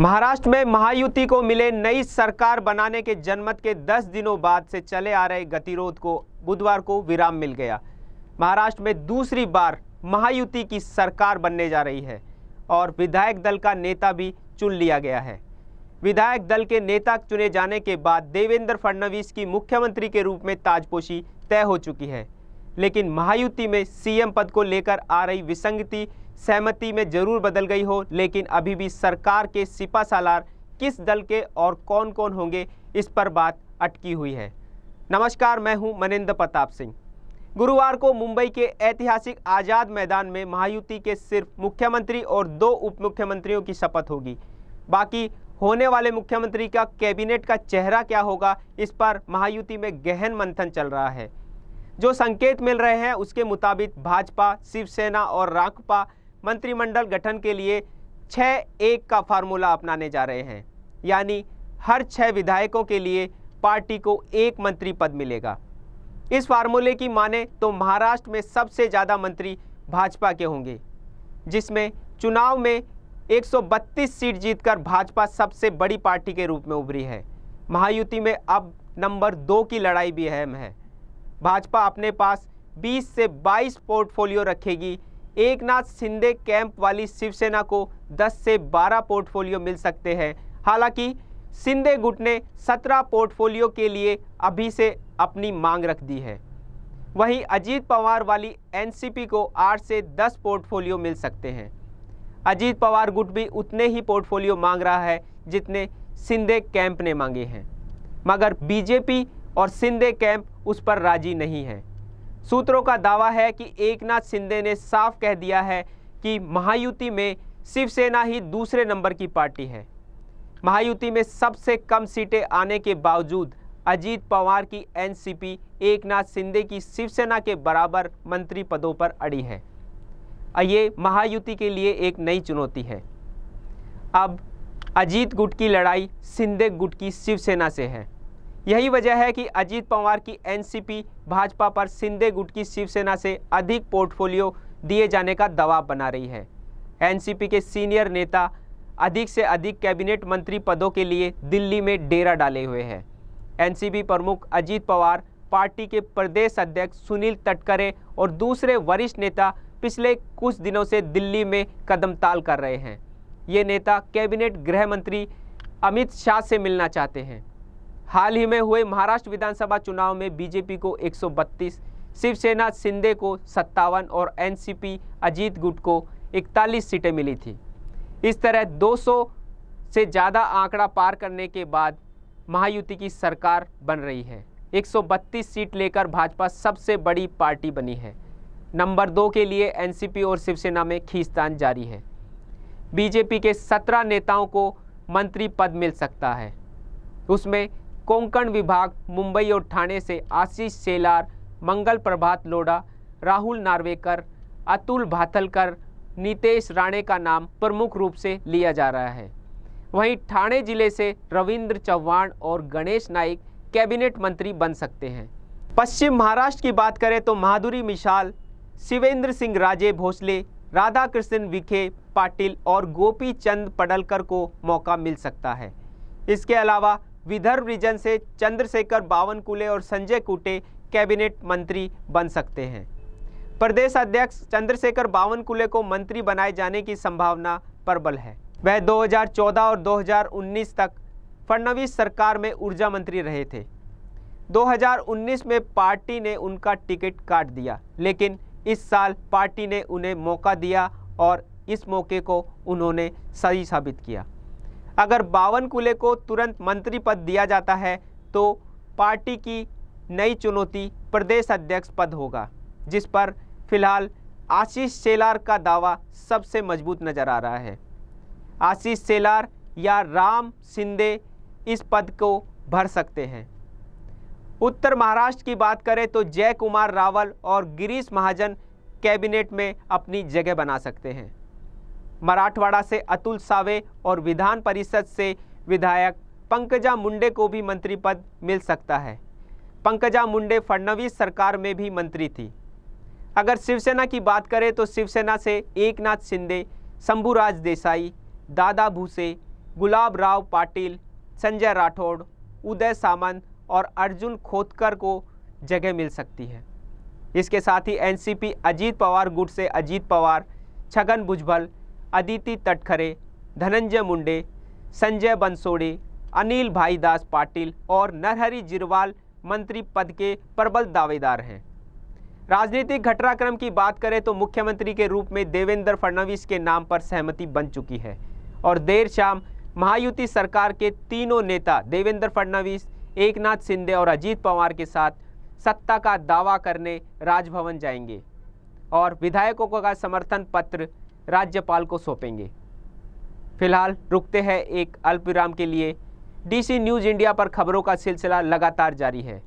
महाराष्ट्र में महायुति को मिले नई सरकार बनाने के जनमत के 10 दिनों बाद से चले आ रहे गतिरोध को बुधवार को विराम मिल गया। महाराष्ट्र में दूसरी बार महायुति की सरकार बनने जा रही है और विधायक दल का नेता भी चुन लिया गया है। विधायक दल के नेता चुने जाने के बाद देवेंद्र फडणवीस की मुख्यमंत्री के रूप में ताजपोशी तय हो चुकी है, लेकिन महायुति में सीएम पद को लेकर आ रही विसंगति सहमति में जरूर बदल गई हो, लेकिन अभी भी सरकार के सिपासालार किस दल के और कौन कौन होंगे, इस पर बात अटकी हुई है। नमस्कार, मैं हूं मनिंदर प्रताप सिंह। गुरुवार को मुंबई के ऐतिहासिक आज़ाद मैदान में महायुति के सिर्फ मुख्यमंत्री और 2 उप मुख्यमंत्रियों की शपथ होगी। बाकी होने वाले मुख्यमंत्री का कैबिनेट का चेहरा क्या होगा, इस पर महायुति में गहन मंथन चल रहा है। जो संकेत मिल रहे हैं उसके मुताबिक भाजपा, शिवसेना और रासपा मंत्रिमंडल गठन के लिए 6-1 का फार्मूला अपनाने जा रहे हैं, यानी हर 6 विधायकों के लिए पार्टी को 1 मंत्री पद मिलेगा। इस फार्मूले की माने तो महाराष्ट्र में सबसे ज़्यादा मंत्री भाजपा के होंगे, जिसमें चुनाव में 132 सीट जीतकर भाजपा सबसे बड़ी पार्टी के रूप में उभरी है। महायुति में अब नंबर 2 की लड़ाई भी अहम है। भाजपा अपने पास 20 से 22 पोर्टफोलियो रखेगी। एकनाथ शिंदे कैंप वाली शिवसेना को 10 से 12 पोर्टफोलियो मिल सकते हैं। हालांकि शिंदे गुट ने 17 पोर्टफोलियो के लिए अभी से अपनी मांग रख दी है। वहीं अजीत पवार वाली एनसीपी को 8 से 10 पोर्टफोलियो मिल सकते हैं। अजीत पवार गुट भी उतने ही पोर्टफोलियो मांग रहा है जितने शिंदे कैंप ने मांगे हैं, मगर बीजेपी और शिंदे कैंप उस पर राजी नहीं है। सूत्रों का दावा है कि एकनाथ शिंदे ने साफ कह दिया है कि महायुति में शिवसेना ही दूसरे नंबर की पार्टी है। महायुति में सबसे कम सीटें आने के बावजूद अजीत पवार की एनसीपी एकनाथ शिंदे की शिवसेना के बराबर मंत्री पदों पर अड़ी है। ये महायुति के लिए एक नई चुनौती है। अब अजीत गुट की लड़ाई शिंदे गुट की शिवसेना से है। यही वजह है कि अजीत पवार की एनसीपी भाजपा पर शिंदे गुट की शिवसेना से अधिक पोर्टफोलियो दिए जाने का दबाव बना रही है। एनसीपी के सीनियर नेता अधिक से अधिक कैबिनेट मंत्री पदों के लिए दिल्ली में डेरा डाले हुए हैं। एनसीपी प्रमुख अजीत पवार, पार्टी के प्रदेश अध्यक्ष सुनील तटकरे और दूसरे वरिष्ठ नेता पिछले कुछ दिनों से दिल्ली में कदमताल कर रहे हैं। ये नेता कैबिनेट गृह मंत्री अमित शाह से मिलना चाहते हैं। हाल ही में हुए महाराष्ट्र विधानसभा चुनाव में बीजेपी को 132, शिवसेना शिंदे को 57 और एनसीपी अजीत गुट को 41 सीटें मिली थी। इस तरह 200 से ज़्यादा आंकड़ा पार करने के बाद महायुति की सरकार बन रही है। 132 सीट लेकर भाजपा सबसे बड़ी पार्टी बनी है। नंबर 2 के लिए एनसीपी और शिवसेना में खींचतान जारी है। बीजेपी के 17 नेताओं को मंत्री पद मिल सकता है। उसमें कोंकण विभाग, मुंबई और ठाणे से आशीष शेलार, मंगल प्रभात लोढ़ा, राहुल नार्वेकर, अतुल भातलकर, नीतेश राणे का नाम प्रमुख रूप से लिया जा रहा है। वहीं ठाणे जिले से रविंद्र चव्हाण और गणेश नाइक कैबिनेट मंत्री बन सकते हैं। पश्चिम महाराष्ट्र की बात करें तो माधुरी मिसाल, शिवेंद्र सिंह राजे भोसले, राधाकृष्ण विखे पाटिल और गोपी चंद पडलकर को मौका मिल सकता है। इसके अलावा विदर्भ रीजन से चंद्रशेखर बावनकुले और संजय कुटे कैबिनेट मंत्री बन सकते हैं। प्रदेश अध्यक्ष चंद्रशेखर बावनकुले को मंत्री बनाए जाने की संभावना प्रबल है। वह 2014 और 2019 तक फडणवीस सरकार में ऊर्जा मंत्री रहे थे। 2019 में पार्टी ने उनका टिकट काट दिया, लेकिन इस साल पार्टी ने उन्हें मौका दिया और इस मौके को उन्होंने सही साबित किया। अगर बावनकुले को तुरंत मंत्री पद दिया जाता है तो पार्टी की नई चुनौती प्रदेश अध्यक्ष पद होगा, जिस पर फिलहाल आशीष शेलार का दावा सबसे मजबूत नजर आ रहा है। आशीष शेलार या राम शिंदे इस पद को भर सकते हैं। उत्तर महाराष्ट्र की बात करें तो जय कुमार रावल और गिरीश महाजन कैबिनेट में अपनी जगह बना सकते हैं। मराठवाड़ा से अतुल सावे और विधान परिषद से विधायक पंकजा मुंडे को भी मंत्री पद मिल सकता है। पंकजा मुंडे फडणवीस सरकार में भी मंत्री थी। अगर शिवसेना की बात करें तो शिवसेना से एकनाथ शिंदे, शंभूराज देसाई, दादा भूसे, गुलाब राव पाटिल, संजय राठौड़, उदय सामंत और अर्जुन खोतकर को जगह मिल सकती है। इसके साथ ही एनसीपी अजीत पवार गुट से अजीत पवार, छगन भुजबल, अदिति तटखरे, धनंजय मुंडे, संजय बंसोड़े, अनिल भाईदास पाटिल और नरहरि जिरवाल मंत्री पद के प्रबल दावेदार हैं। राजनीतिक घटनाक्रम की बात करें तो मुख्यमंत्री के रूप में देवेंद्र फडणवीस के नाम पर सहमति बन चुकी है और देर शाम महायुति सरकार के तीनों नेता देवेंद्र फडणवीस, एकनाथ शिंदे और अजीत पवार के साथ सत्ता का दावा करने राजभवन जाएंगे और विधायकों का समर्थन पत्र राज्यपाल को सौंपेंगे। फिलहाल रुकते हैं एक अल्पविराम के लिए। डीसी न्यूज़ इंडिया पर खबरों का सिलसिला लगातार जारी है।